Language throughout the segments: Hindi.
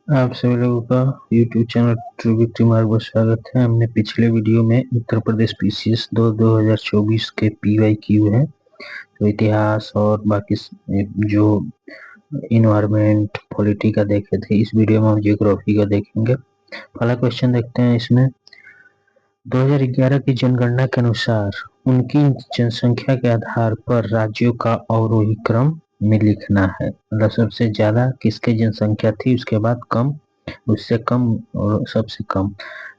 आप सभी लोगों का YouTube चैनल ट्रू विक्ट्री मार्ग पर स्वागत है। हमने पिछले वीडियो में उत्तर प्रदेश पीसीएस 2024 के PYQ है, तो इतिहास और बाकी जो इन्वायरमेंट पॉलिटी का देखे थे, इस वीडियो में हम जियोग्राफी का देखेंगे। पहला क्वेश्चन देखते हैं। इसमें 2011 की जनगणना के अनुसार उनकी जनसंख्या के आधार पर राज्यों का अवरोही क्रम में लिखना है। मतलब सबसे ज्यादा किसकी जनसंख्या थी, उसके बाद कम, उससे कम और सबसे कम।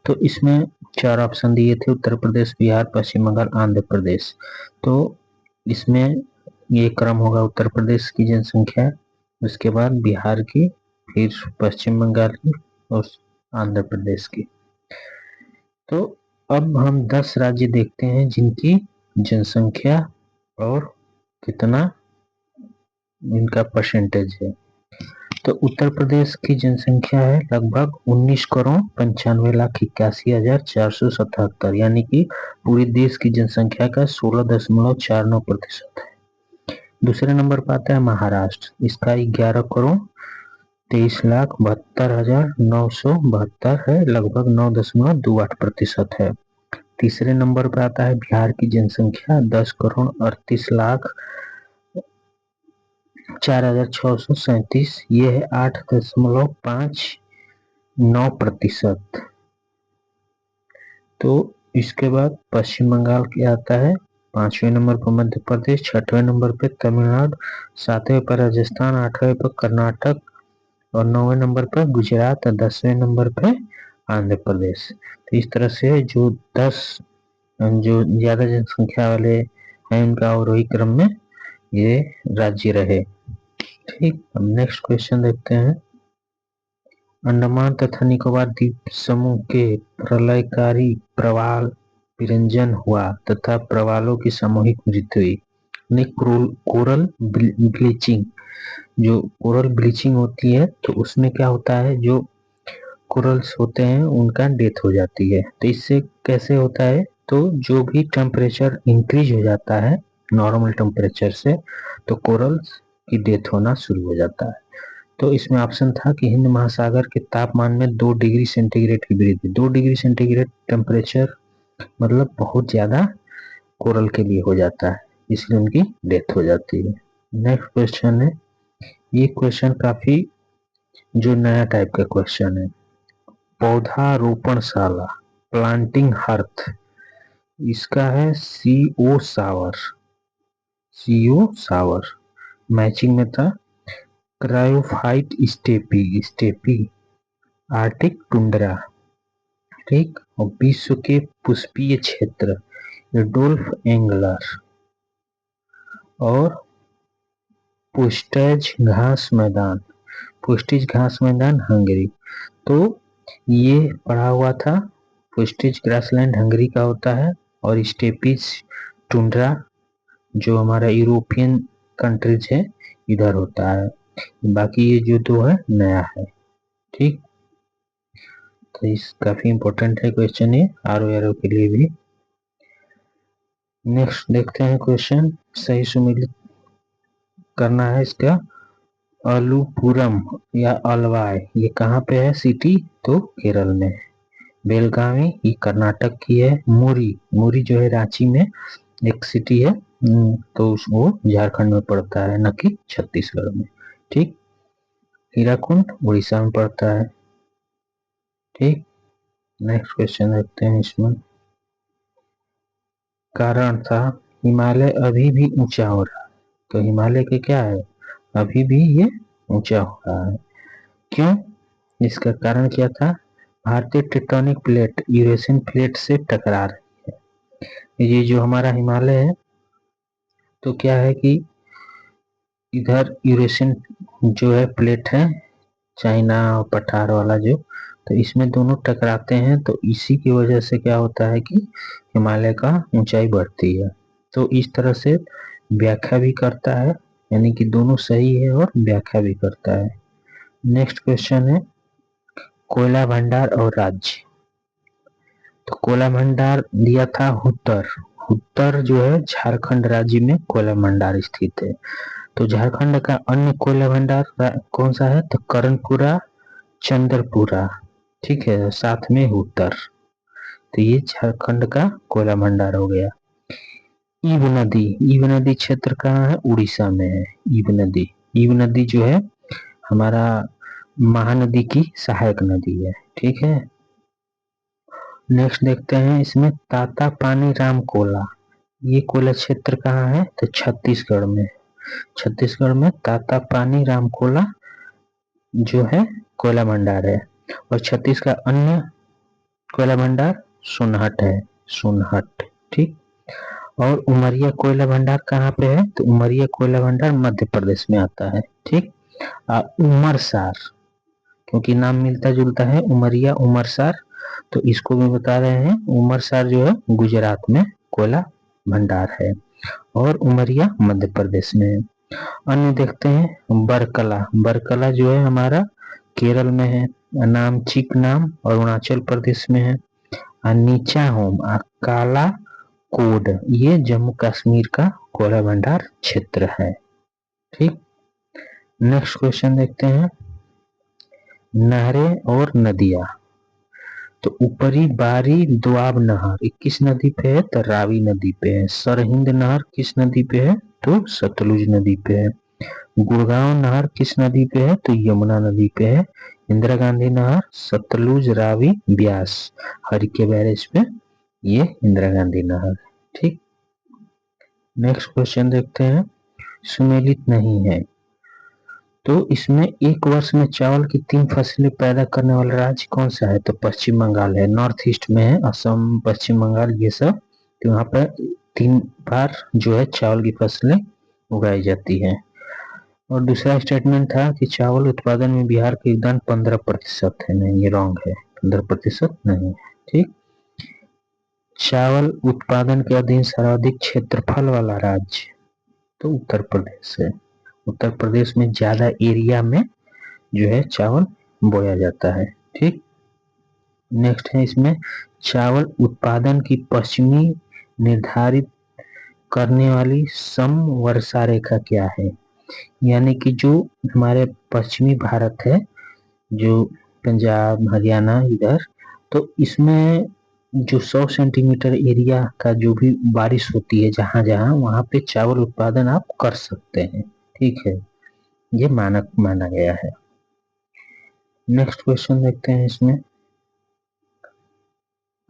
तो इसमें चार ऑप्शन दिए थे: उत्तर प्रदेश, बिहार, पश्चिम बंगाल, आंध्र प्रदेश। तो इसमें ये क्रम होगा: उत्तर प्रदेश की जनसंख्या, उसके बाद बिहार की, फिर पश्चिम बंगाल की और आंध्र प्रदेश की। तो अब हम 10 राज्य देखते हैं जिनकी जनसंख्या और कितना इनका परसेंटेज है। तो उत्तर प्रदेश की जनसंख्या है लगभग 19,95,81,477, यानी कि पूरे देश की जनसंख्या का 16.49% है। दूसरे नंबर पर आता है महाराष्ट्र, इसका 11,23,72,972 है, लगभग 9.28% है। तीसरे नंबर पर आता है बिहार की जनसंख्या 10,38,04,637, ये है 8.59%। तो इसके बाद पश्चिम बंगाल के आता है, 5वें नंबर पर मध्य प्रदेश, 6वें नंबर पर तमिलनाडु, 7वें पर राजस्थान, 8वें पर कर्नाटक और 9वें नंबर पर गुजरात और 10वें नंबर पर आंध्र प्रदेश। तो इस तरह से जो 10 जो ज्यादा जनसंख्या वाले हैं उनका अवरोही क्रम में ये राज्य रहे। ठीक, अब नेक्स्ट क्वेश्चन देखते हैं। अंडमान तथा निकोबार द्वीप समूह के प्रलयकारी प्रवाल विरंजन हुआ तथा प्रवालों की सामूहिक मृत्यु हुई। कोरल ब्लीचिंग, जो कोरल ब्लीचिंग होती है तो उसमें क्या होता है, जो कोरल्स होते हैं उनका डेथ हो जाती है। तो इससे कैसे होता है, तो जो भी टेम्परेचर इंक्रीज हो जाता है नॉर्मल टेम्परेचर से, तो कोरल्स की डेथ होना शुरू हो जाता है। तो इसमें ऑप्शन था कि हिंद महासागर के तापमान में 2 डिग्री सेंटीग्रेड की वृद्धि। 2 डिग्री सेंटीग्रेड टेम्परेचर मतलब बहुत ज्यादा कोरल के लिए हो जाता है, इसलिए उनकी डेथ हो जाती है। नेक्स्ट क्वेश्चन है, ये क्वेश्चन काफी जो नया टाइप का क्वेश्चन है। पौधारोपणशाला, प्लांटिंग हर्थ, इसका है CO सावर। मैचिंग में था क्रायोफाइट स्टेपी, आर्टिक टुंड्रा। ठीक, और विश्व के पुष्पीय क्षेत्र रुडोल्फ एंगलर और पुस्टैज घास मैदान हंगरी। तो ये पढ़ा हुआ था, पुस्टैज ग्रासलैंड हंगरी का होता है और स्टेपीज टुंड्रा जो हमारा यूरोपियन कंट्रीज है इधर होता है। बाकी ये जो दो है नया है। ठीक, तो इस काफी इंपॉर्टेंट है क्वेश्चन ये आर के लिए भी। नेक्स्ट देखते हैं क्वेश्चन, सही सुमेलित करना है इसका। अलूपुरम या अलवाय ये कहाँ पे है सिटी, तो केरल में है। बेलगावी ये कर्नाटक की है। मुरी जो है रांची में एक सिटी है, तो वो झारखंड में पड़ता है, न कि छत्तीसगढ़ में। ठीक, हीराकुंड उड़ीसा में पड़ता है। ठीक, नेक्स्ट क्वेश्चन देखते हैं। इसमें कारण था हिमालय अभी भी ऊंचा हो रहा है। तो हिमालय के क्या है, अभी भी ये ऊंचा हो रहा है। क्यों, इसका कारण क्या था, भारतीय टेक्टोनिक प्लेट यूरेशियन प्लेट से टकरा रही है। ये जो हमारा हिमालय है, तो क्या है कि इधर यूरेशियन जो है प्लेट है, चाइना और पठार वाला जो, तो इसमें दोनों टकराते हैं, तो इसी की वजह से क्या होता है कि हिमालय का ऊंचाई बढ़ती है। तो इस तरह से व्याख्या भी करता है, यानी कि दोनों सही है और व्याख्या भी करता है। नेक्स्ट क्वेश्चन है, कोयला भंडार और राज्य। तो कोयला भंडार दिया था हुत्तर जो है झारखंड राज्य में कोयला भंडार स्थित है। तो झारखंड का अन्य कोयला भंडार कौन सा है, तो कर्णपुरा चंद्रपुरा, ठीक है, साथ में उत्तर। तो ये झारखंड का कोयला भंडार हो गया। ईब नदी, ईब नदी क्षेत्र कहाँ है? उड़ीसा में है ईब नदी। ईब नदी जो है हमारा महानदी की सहायक नदी है, ठीक है। नेक्स्ट देखते हैं इसमें ताता पानी राम कोला, ये कोयला क्षेत्र कहाँ है? तो छत्तीसगढ़ में। छत्तीसगढ़ में ताता पानी राम कोला जो है कोयला भंडार है। और छत्तीस का अन्य कोयला भंडार सोनहट है, सोनहट, ठीक। और उमरिया कोयला भंडार कहाँ पे है? तो उमरिया कोयला भंडार मध्य प्रदेश में आता है, ठीक। उमरसार, क्योंकि नाम मिलता जुलता है उमरिया उमरसार, तो इसको भी बता रहे हैं। उमरसार जो है गुजरात में कोयला भंडार है और उमरिया मध्य प्रदेश में है। अन्य देखते हैं बरकला, बरकला जो है हमारा केरल में है। नामचिक नाम अरुणाचल प्रदेश में है। नीचा होम काला कोड ये जम्मू कश्मीर का कोयला भंडार क्षेत्र है, ठीक। नेक्स्ट क्वेश्चन देखते हैं नहरें और नदियां। तो ऊपरी बारी दोआब नहर किस नदी पे है? तो रावी नदी पे है। सरहिंद नहर किस नदी पे है? तो सतलुज नदी पे है। गुड़गांव नहर किस नदी पे है? तो यमुना नदी पे है। इंदिरा गांधी नहर सतलुज रावी ब्यास हरिके बैरेज पे, ये इंदिरा गांधी नहर, ठीक। नेक्स्ट क्वेश्चन देखते हैं सुमेलित नहीं है। तो इसमें एक वर्ष में चावल की 3 फसलें पैदा करने वाला राज्य कौन सा है? तो पश्चिम बंगाल है। नॉर्थ ईस्ट में है असम, पश्चिम बंगाल ये सब। तो यहाँ पर 3 बार जो है चावल की फसलें उगाई जाती है। और दूसरा स्टेटमेंट था कि चावल उत्पादन में बिहार का योगदान 15% है। नहीं, ये रॉन्ग है, 15% नहीं, ठीक। चावल उत्पादन के अधीन सर्वाधिक क्षेत्रफल वाला राज्य तो उत्तर प्रदेश है। उत्तर प्रदेश में ज्यादा एरिया में जो है चावल बोया जाता है, ठीक। नेक्स्ट है इसमें चावल उत्पादन की पश्चिमी निर्धारित करने वाली समवर्षा रेखा क्या है? यानी कि जो हमारे पश्चिमी भारत है, जो पंजाब हरियाणा इधर, तो इसमें जो 100 सेंटीमीटर एरिया का जो भी बारिश होती है जहां जहां, वहां पे चावल उत्पादन आप कर सकते हैं, ठीक है, ये मानक माना गया है। नेक्स्ट क्वेश्चन देखते हैं इसमें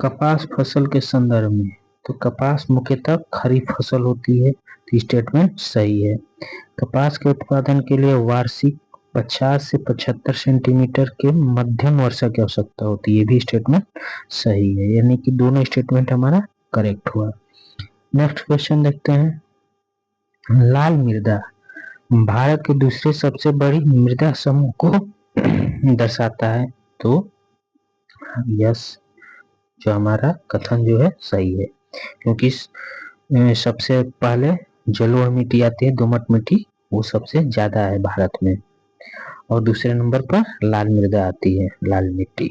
कपास फसल के संदर्भ में। तो कपास मुख्यतः खरीफ फसल होती है, तो स्टेटमेंट सही है। कपास के उत्पादन के लिए वार्षिक 50 से 75 सेंटीमीटर के मध्यम वर्षा की आवश्यकता होती है, ये भी स्टेटमेंट सही है। यानी कि दोनों स्टेटमेंट हमारा करेक्ट हुआ। नेक्स्ट क्वेश्चन देखते हैं लाल मृदा भारत के दूसरे सबसे बड़ी मृदा समूह को दर्शाता है। तो यस, जो हमारा कथन जो है सही है, क्योंकि सबसे पहले जलोढ़ मिट्टी आती है, दोमट मिट्टी, वो सबसे ज्यादा है भारत में। और दूसरे नंबर पर लाल मृदा आती है, लाल मिट्टी।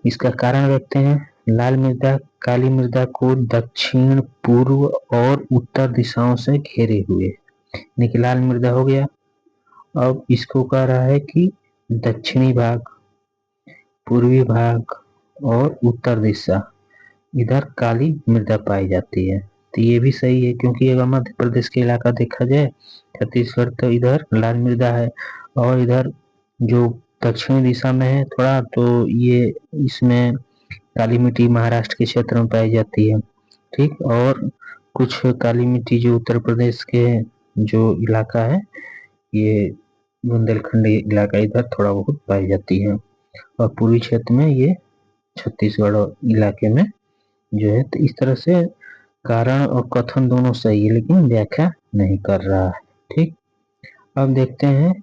इसका कारण देखते हैं लाल मृदा काली मृदा को दक्षिण पूर्व और उत्तर दिशाओं से घेरे हुए, यानी कि लाल मृदा हो गया। अब इसको कह रहा है कि दक्षिणी भाग, पूर्वी भाग और उत्तर दिशा इधर काली मृदा पाई जाती है। तो ये भी सही है, क्योंकि अगर मध्य प्रदेश के इलाका देखा जाए छत्तीसगढ़, तो इधर लाल मृदा है, और इधर जो दक्षिणी दिशा में है थोड़ा, तो ये इसमें काली मिट्टी महाराष्ट्र के क्षेत्र में पाई जाती है, ठीक। और कुछ काली मिट्टी जो उत्तर प्रदेश के जो इलाका है, ये बुंदेलखंड इलाका, इधर थोड़ा बहुत पाई जाती है। और पूर्वी क्षेत्र में ये छत्तीसगढ़ इलाके में जो है। तो इस तरह से कारण और कथन दोनों सही है, लेकिन व्याख्या नहीं कर रहा है, ठीक। अब देखते हैं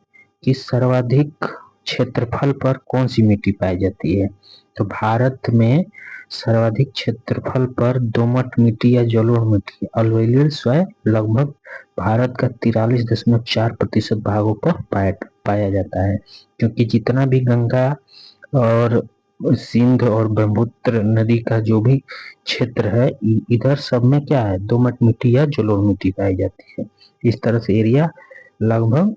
कि सर्वाधिक क्षेत्रफल पर कौन सी मिट्टी पाई जाती है। तो भारत में सर्वाधिक क्षेत्रफल पर दोमट मिट्टी या जलोढ़ मिट्टी अल्वेलियल सॉइल लगभग भारत का 43.4% भागों पर पाया जाता है, क्योंकि जितना भी गंगा और सिंध और ब्रह्मपुत्र नदी का जो भी क्षेत्र है, इधर सब में क्या है, दोमट मिट्टी या जलोढ़ मिट्टी पाई जाती है। इस तरह से एरिया लगभग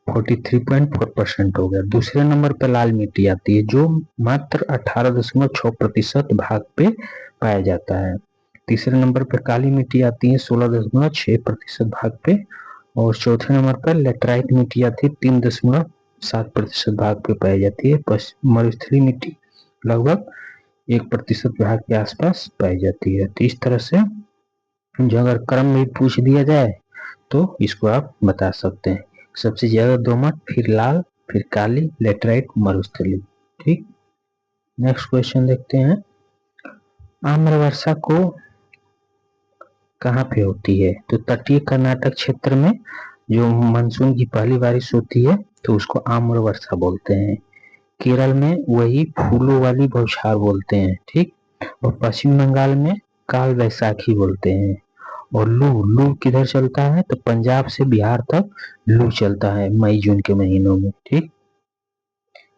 43.4% हो गया। दूसरे नंबर पर लाल मिट्टी आती है जो मात्र 18.6% भाग पे पाया जाता है। तीसरे नंबर पर काली मिट्टी आती है 16.6% भाग पे, और चौथे नंबर पर लेटराइट मिट्टी आती है 3.7% भाग पे पाई जाती है। मरुस्थलीय मिट्टी लगभग 1% भाग के आसपास पाई जाती है। तो इस तरह से जो अगर क्रम भी पूछ दिया जाए तो इसको आप बता सकते हैं। सबसे ज्यादा दोमट, फिर लाल, फिर काली, लेटराइट, मरुस्थलीय। ठीक, नेक्स्ट क्वेश्चन देखते हैं। आम्रवर्षा को कहाँ पे होती है? तो तटीय कर्नाटक क्षेत्र में जो मानसून की पहली बारिश होती है तो उसको आम्रवर्षा बोलते हैं। केरल में वही फूलों वाली बौछार बोलते हैं। ठीक, और पश्चिम बंगाल में काल वैसाखी बोलते हैं। और लू किधर चलता है? तो पंजाब से बिहार तक लू चलता है मई जून के महीनों में। ठीक,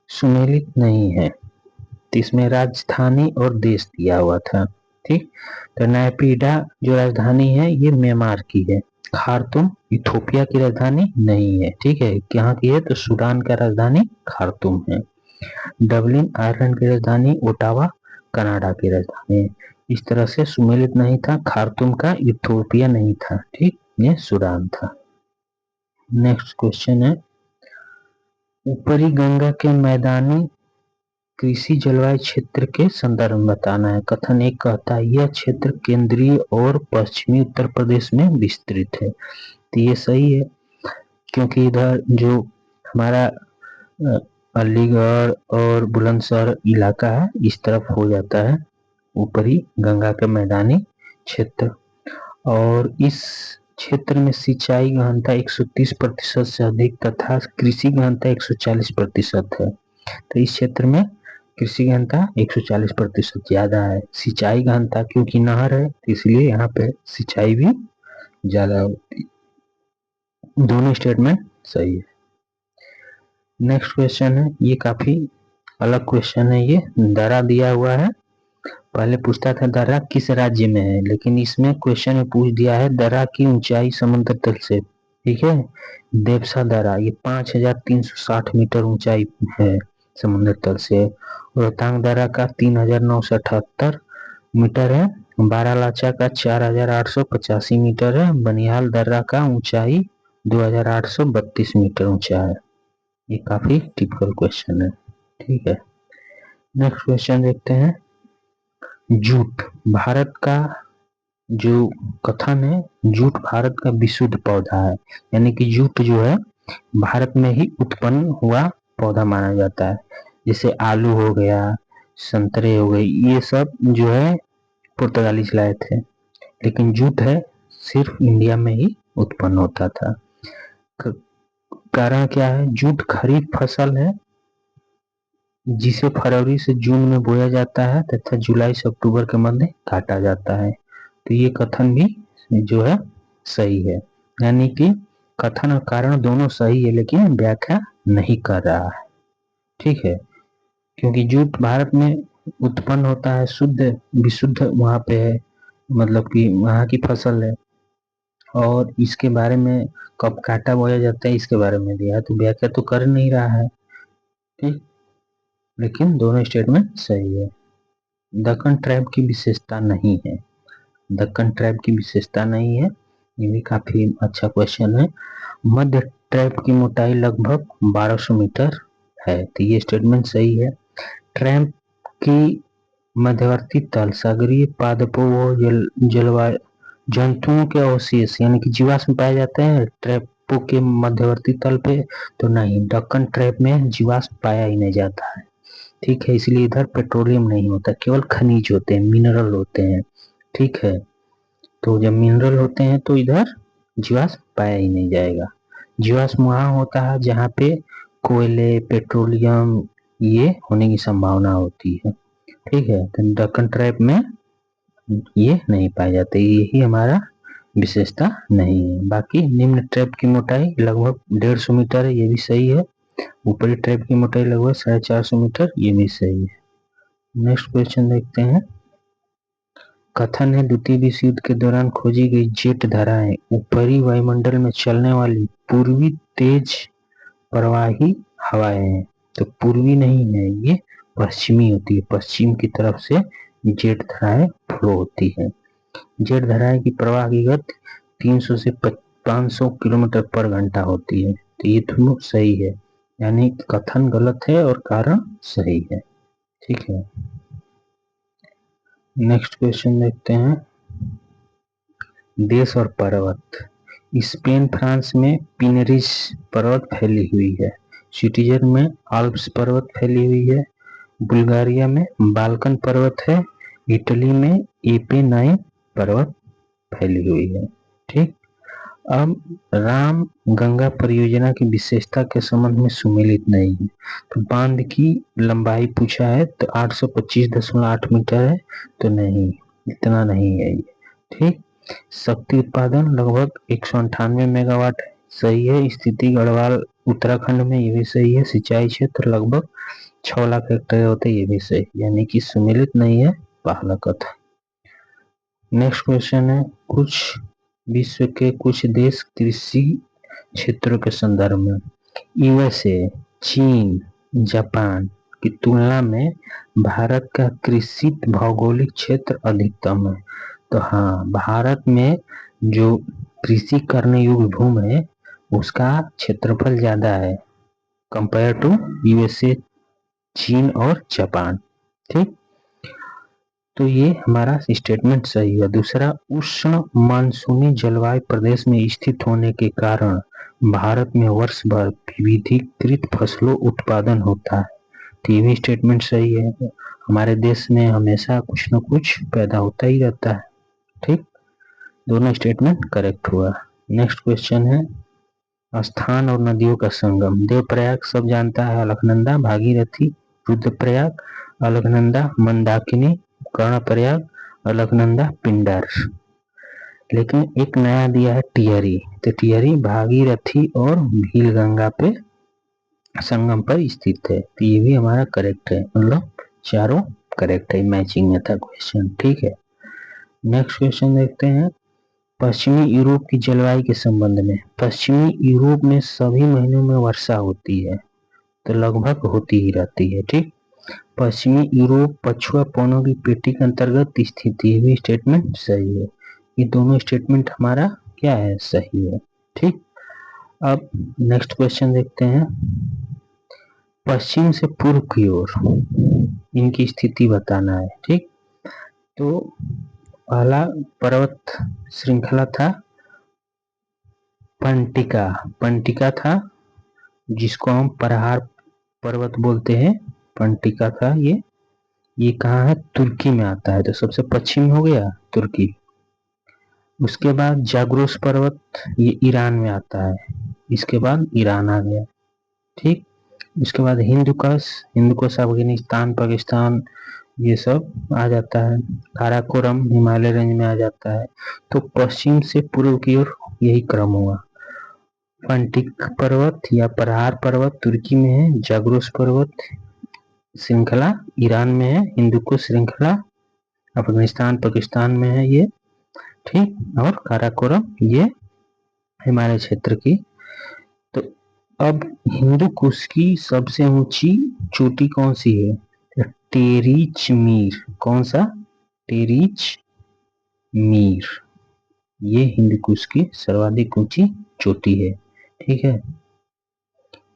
सुमेलित नहीं है तो इसमें राजधानी और देश दिया हुआ था। ठीक, तो नायपीडा जो राजधानी है ये म्यांमार की है। खार्तूम इथोपिया की राजधानी नहीं है। ठीक है, यहाँ की है तो सूडान का राजधानी खार्तूम है। डबलिन आयरलैंड की राजधानी, ओटावा कनाडा की राजधानी। इस तरह से सुमेलित नहीं था, खार्तूम का इथोपिया नहीं था। ठीक, ये सूडान था। नेक्स्ट क्वेश्चन है, ऊपरी गंगा के मैदानी कृषि जलवायु क्षेत्र के संदर्भ में बताना है। कथन एक कहता है यह क्षेत्र केंद्रीय और पश्चिमी उत्तर प्रदेश में विस्तृत है। तो ये सही है क्योंकि इधर जो हमारा अलीगढ़ और बुलंदशहर इलाका है इस तरफ हो जाता है ऊपरी गंगा के मैदानी क्षेत्र। और इस क्षेत्र में सिंचाई गहनता 130% से अधिक तथा कृषि गहनता 140% है। तो इस क्षेत्र में कृषि गहनता 140% ज्यादा है। सिंचाई गहनता क्योंकि नहर है इसलिए यहाँ पे सिंचाई भी ज्यादा होती है। दोनों स्टेटमेंट सही है। नेक्स्ट क्वेश्चन है, ये काफी अलग क्वेश्चन है। ये दर्रा दिया हुआ है। पहले पूछता था दर्रा किस राज्य में है, लेकिन इसमें क्वेश्चन में पूछ दिया है दर्रा की ऊंचाई समुद्र तल से। ठीक है, देवसा दर्रा ये 5360 मीटर ऊंचाई है समुद्र तल से। रोहतांग दर्रा का 3978 मीटर है। बारालाचा का 4885 मीटर है। बनिहाल दर्रा का ऊंचाई 2832 मीटर ऊंचा है। ये काफी टिपिकल क्वेश्चन है। ठीक है, नेक्स्ट क्वेश्चन देखते हैं। जूट भारत का जो कथन है, जूट भारत का विशुद्ध पौधा है। यानी कि जूट जो है भारत में ही उत्पन्न हुआ पौधा माना जाता है। जैसे आलू हो गया, संतरे हो गए, ये सब जो है पुर्तगाली लाए थे, लेकिन जूट है सिर्फ इंडिया में ही उत्पन्न होता था। कारण क्या है? जूट खरीफ फसल है जिसे फरवरी से जून में बोया जाता है तथा जुलाई से अक्टूबर के मध्य काटा जाता है। तो ये कथन भी जो है सही है। यानी कि कथन और कारण दोनों सही है लेकिन व्याख्या नहीं कर रहा है। ठीक है, क्योंकि जूट भारत में उत्पन्न होता है, शुद्ध विशुद्ध वहां पे है, मतलब कि वहां की फसल है। और इसके बारे में कब काटा बोया जाता है इसके बारे में दिया है, तो व्याख्या तो कर नहीं रहा है। ठीक, लेकिन दोनों स्टेटमेंट सही है। दक्कन ट्राइब की विशेषता नहीं है। दक्कन ट्राइब की विशेषता नहीं है, ये भी काफी अच्छा क्वेश्चन है। मध्य ट्राइब की मोटाई लगभग 1200 मीटर है, तो ये स्टेटमेंट सही है। ट्राइब की मध्यवर्ती तल सागरीय पादपों व जलवायु जंतुओं के अवशेष यानी कि जीवाश्म पाए जाते हैं ट्रैपों के मध्यवर्ती तल पे, तो नहीं, दक्कन ट्रैप में जीवाश्म पाया ही नहीं जाता है। ठीक है, इसलिए इधर पेट्रोलियम नहीं होता, केवल खनिज होते हैं, मिनरल होते हैं। ठीक है, तो जब मिनरल होते हैं तो इधर जीवाश्म पाया ही नहीं जाएगा। जीवाश्म वहां होता है जहाँ पे कोयले, पेट्रोलियम ये होने की संभावना होती है। ठीक है, तो दक्कन ट्रैप में ये नहीं पाए जाते, यही हमारा विशेषता नहीं है। बाकी निम्न ट्रैप की मोटाई लगभग 150 मीटर है, ये भी सही है। ऊपरी ट्रैप की मोटाई लगभग 450 मीटर, ये भी सही है। नेक्स्ट क्वेश्चन देखते हैं। कथन है द्वितीय विश्व युद्ध के दौरान खोजी गई जेट धाराएं ऊपरी वायुमंडल में चलने वाली पूर्वी तेज प्रवाही हवाएं हैं। तो पूर्वी नहीं है, ये पश्चिमी होती है। पश्चिम की तरफ से जेट धाराएं फ्लो होती है। जेट धाराएं की प्रवाह की गति 300 से 500 किलोमीटर पर घंटा होती है। तो ये दोनों सही है, यानी कथन गलत है और कारण सही है। ठीक है, नेक्स्ट क्वेश्चन देखते हैं। देश और पर्वत। स्पेन फ्रांस में पिनरिस पर्वत फैली हुई है। स्विट्जरलैंड में आल्प्स पर्वत फैली हुई है। बुल्गारिया में बाल्कन पर्वत है। इटली में एपेनाइन पर्वत फैली हुई है। ठीक, अब राम गंगा परियोजना की विशेषता के संबंध में सुमेलित नहीं है। तो बांध की लंबाई पूछा है, तो 825.8 मीटर है, तो नहीं, इतना नहीं है ये। ठीक, शक्ति उत्पादन लगभग 198 मेगावाट है, सही है। स्थिति गढ़वाल उत्तराखंड में, ये भी सही है। सिंचाई क्षेत्र लगभग 6 लाख हेक्टेयर होते, ये भी सही, यानी कि सुमेलित नहीं है पहला कथन। नेक्स्ट क्वेश्चन है, कुछ विश्व के कुछ देश कृषि क्षेत्रों के संदर्भ में यूएसए, चीन, जापान की तुलना में भारत का कृषित भौगोलिक क्षेत्र अधिकतम है। तो हाँ, भारत में जो कृषि करने योग्य भूमि है उसका क्षेत्रफल ज्यादा है कंपेयर टू यूएसए, चीन और जापान। ठीक, तो ये हमारा स्टेटमेंट सही है। दूसरा, उष्ण मानसूनी जलवायु प्रदेश में स्थित होने के कारण भारत में वर्ष भर विविधीकृत फसलों उत्पादन होता है। तो ये भी स्टेटमेंट सही है, हमारे देश में हमेशा कुछ न कुछ पैदा होता ही रहता है। ठीक, दोनों स्टेटमेंट करेक्ट हुआ। नेक्स्ट क्वेश्चन है, स्थान और नदियों का संगम। देवप्रयाग सब जानता है, अलकनंदा, भागीरथी, रुद्रप्रयाग, अलकनंदा, मंदाकिनी, कर्णप्रयाग, अलकनंदा, पिंडर। लेकिन एक नया दिया है टिहरी, तो टिहरी भागीरथी और भीलगंगा पे संगम पर स्थित है। तो ये भी हमारा करेक्ट है, मतलब चारों करेक्ट है, मैचिंग में था क्वेश्चन। ठीक है, नेक्स्ट क्वेश्चन देखते हैं। पश्चिमी यूरोप की जलवायु के संबंध में। पश्चिमी यूरोप में सभी महीनों में वर्षा होती है, तो लगभग होती ही रहती है। ठीक, पश्चिमी यूरोप पछुआ पवनों की पेटी के अंतर्गत स्थित है, भी स्टेटमेंट सही है। ये दोनों स्टेटमेंट हमारा क्या है, सही है। ठीक, अब नेक्स्ट क्वेश्चन देखते हैं। पश्चिम से पूर्व की ओर इनकी स्थिति बताना है। ठीक, तो पहला पर्वत श्रृंखला था पंटिका। पंटिका था, जिसको हम परहार पर्वत बोलते हैं, पंटिका था ये कहाँ है, तुर्की में आता है। तो सबसे पश्चिम हो गया तुर्की। उसके बाद जाग्रोस पर्वत, ये ईरान में आता है, इसके बाद ईरान आ गया। ठीक, उसके बाद हिंदुकुश, हिंदुकुश अफगानिस्तान, पाकिस्तान, ये सब आ जाता है। काराकोरम हिमालय रेंज में आ जाता है। तो पश्चिम से पूर्व की ओर यही क्रम हुआ। पंटिक पर्वत या परहार पर्वत तुर्की में है, जाग्रोस पर्वत श्रृंखला ईरान में है, हिंदुकुश श्रृंखला अफगानिस्तान पाकिस्तान में है ये। ठीक, और काराकोरम ये हिमालय क्षेत्र की। तो अब हिंदुकुश की सबसे ऊंची चोटी कौन सी है, टेरिच मीर। कौन सा, टेरिच मीर, ये हिंदुकुश की सर्वाधिक ऊंची चोटी है। ठीक है,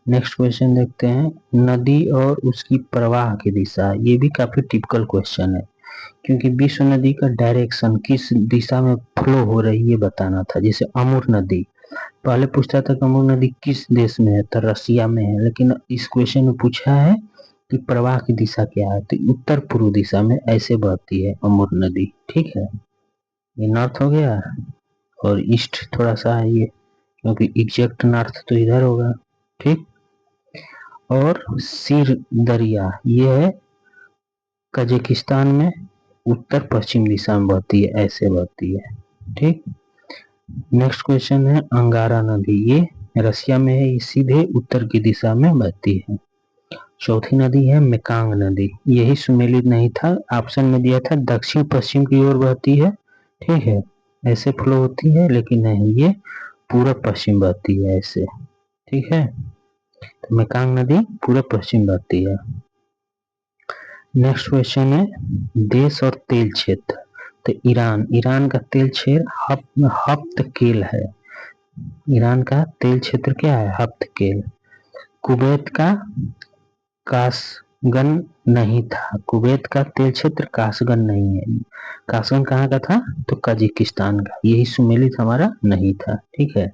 नेक्स्ट क्वेश्चन देखते हैं। नदी और उसकी प्रवाह की दिशा, ये भी काफी टिपिकल क्वेश्चन है, क्योंकि विश्व नदी का डायरेक्शन किस दिशा में फ्लो हो रही है ये बताना था। जैसे अमूर नदी, पहले पूछता था कि अमूर नदी किस देश में है, तो रसिया में है, लेकिन इस क्वेश्चन में पूछा है कि प्रवाह की दिशा क्या है, तो उत्तर पूर्व दिशा में ऐसे बहती है अमूर नदी। ठीक है, ये नॉर्थ हो गया और ईस्ट थोड़ा सा है ये, क्योंकि एग्जैक्ट नॉर्थ तो इधर होगा। ठीक, और सिर दरिया ये है कजाकिस्तान में, उत्तर पश्चिम दिशा में बहती है, ऐसे बहती है। ठीक, नेक्स्ट क्वेश्चन है अंगारा नदी, ये रसिया में है, ये सीधे उत्तर की दिशा में बहती है। चौथी नदी है मेकांग नदी, यही सुमेलित नहीं था, ऑप्शन में दिया था दक्षिण पश्चिम की ओर बहती है। ठीक है, ऐसे फ्लो होती है, लेकिन नहीं, ये पूर्व पश्चिम बहती है ऐसे। ठीक है, तो मेकांग नदी पूरे पश्चिम बहती है। नेक्स्ट क्वेश्चन है देश और तेल क्षेत्र। तो ईरान का तेल क्षेत्र हफ्तकेल है। ईरान का तेल क्षेत्र क्या है? हफ्तकेल। कुवैत का कासगन नहीं था। कुवैत का तेल क्षेत्र कासगन नहीं है। कासगन कहाँ का था? तो कजाकिस्तान का। यही सुमेलित हमारा नहीं था। ठीक है,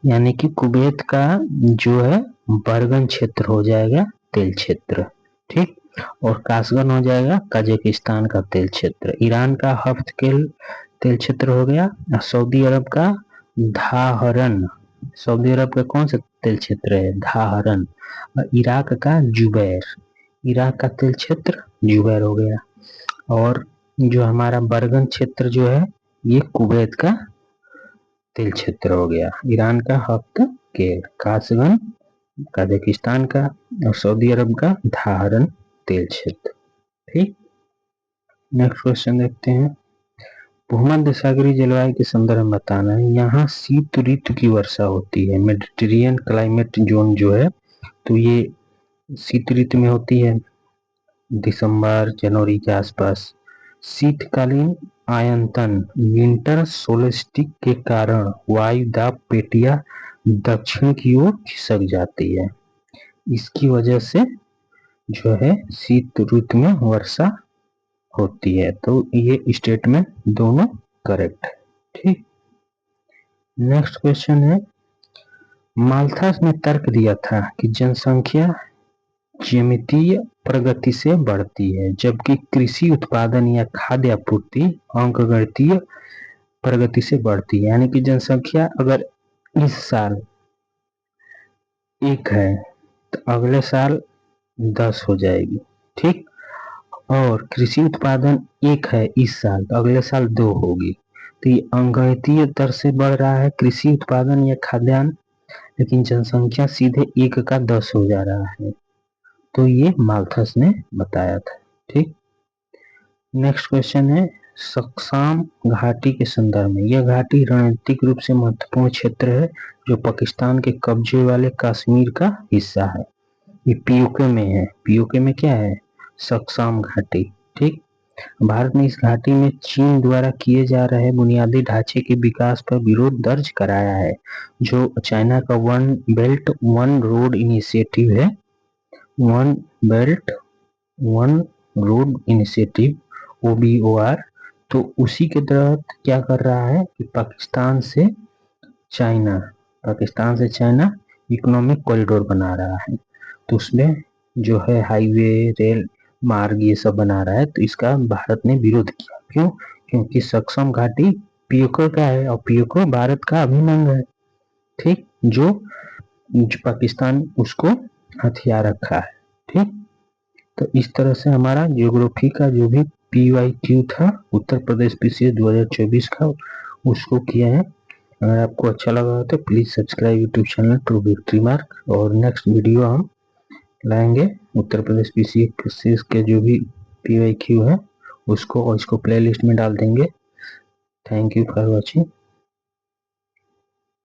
यानी कि कुवैत का जो है बरगन क्षेत्र हो जाएगा तेल क्षेत्र। ठीक, और कासगन हो जाएगा कजाकिस्तान का तेल क्षेत्र। ईरान का हफ्तकेल तेल क्षेत्र हो गया। सऊदी अरब का धाहरन। सऊदी अरब का कौन सा तेल क्षेत्र है? धाहरन। और इराक का जुबैर। इराक का तेल क्षेत्र जुबैर हो गया। और जो हमारा बरगन क्षेत्र जो है ये कुवैत का तेल क्षेत्र हो गया। ईरान का हफ्तकेल, कासगन कजाकिस्तान का, और सऊदी अरब का धाहरन तेल क्षेत्र। ठीक, नेक्स्ट क्वेश्चन देखते हैं। भूमध्य सागरीय जलवायु के संदर्भ में बताना है। यहाँ शीत ऋतु की वर्षा होती है। मेडिटेरियन क्लाइमेट जोन जो है तो ये शीत ऋतु में होती है, दिसंबर जनवरी के आसपास। शीतकालीन आयतन विंटर सोल्स्टिस के कारण वायु दाब पेटियां दक्षिण की ओर खिसक जाती है। इसकी वजह से जो है शीत ऋतु में वर्षा होती है। तो ये स्टेटमेंट दोनों करेक्ट है। ठीक, नेक्स्ट क्वेश्चन है। माल्थस ने तर्क दिया था कि जनसंख्या ज्यामितीय प्रगति से बढ़ती है, जबकि कृषि उत्पादन या खाद्य आपूर्ति अंकगणितीय प्रगति से बढ़ती है। यानी कि जनसंख्या अगर इस साल 1 है तो अगले साल 10 हो जाएगी। ठीक, और कृषि उत्पादन 1 है इस साल तो अगले साल 2 होगी। तो ये अंकगणितीय दर से बढ़ रहा है कृषि उत्पादन या खाद्यान्न, लेकिन जनसंख्या सीधे 1 का 10 हो जा रहा है। तो ये माल्थस ने बताया था। ठीक, नेक्स्ट क्वेश्चन है सक्साम घाटी के संदर्भ में। यह घाटी रणनीतिक रूप से महत्वपूर्ण क्षेत्र है जो पाकिस्तान के कब्जे वाले कश्मीर का हिस्सा है। ये पीओके में है। पीओके में क्या है? सक्साम घाटी। ठीक, भारत ने इस घाटी में चीन द्वारा किए जा रहे बुनियादी ढांचे के विकास पर विरोध दर्ज कराया है, जो चाइना का one belt one road initiative है। One belt one road initiative OBOR। तो उसी के तहत क्या कर रहा है कि पाकिस्तान से चाइना इकोनॉमिक कॉरिडोर बना रहा है। तो उसमें जो है हाईवे रेल मार्ग ये सब बना रहा है। तो इसका भारत ने विरोध किया। क्यों? क्योंकि सक्सम घाटी पीओके का है और पीओके भारत का अभिन्न अंग है। ठीक, जो पाकिस्तान उसको हथियार रखा है। ठीक, तो इस तरह से हमारा ज्योग्राफी का जो भी PYQ था उत्तर प्रदेश PCS 2024 का उसको किया है। अगर आपको अच्छा लगा हो तो please subscribe YouTube channel true victory mark. और नेक्स्ट वीडियो हम लाएंगे उत्तर प्रदेश PCS के जो भी PYQ है उसको, और इसको प्लेलिस्ट में डाल देंगे। Thank you for watching.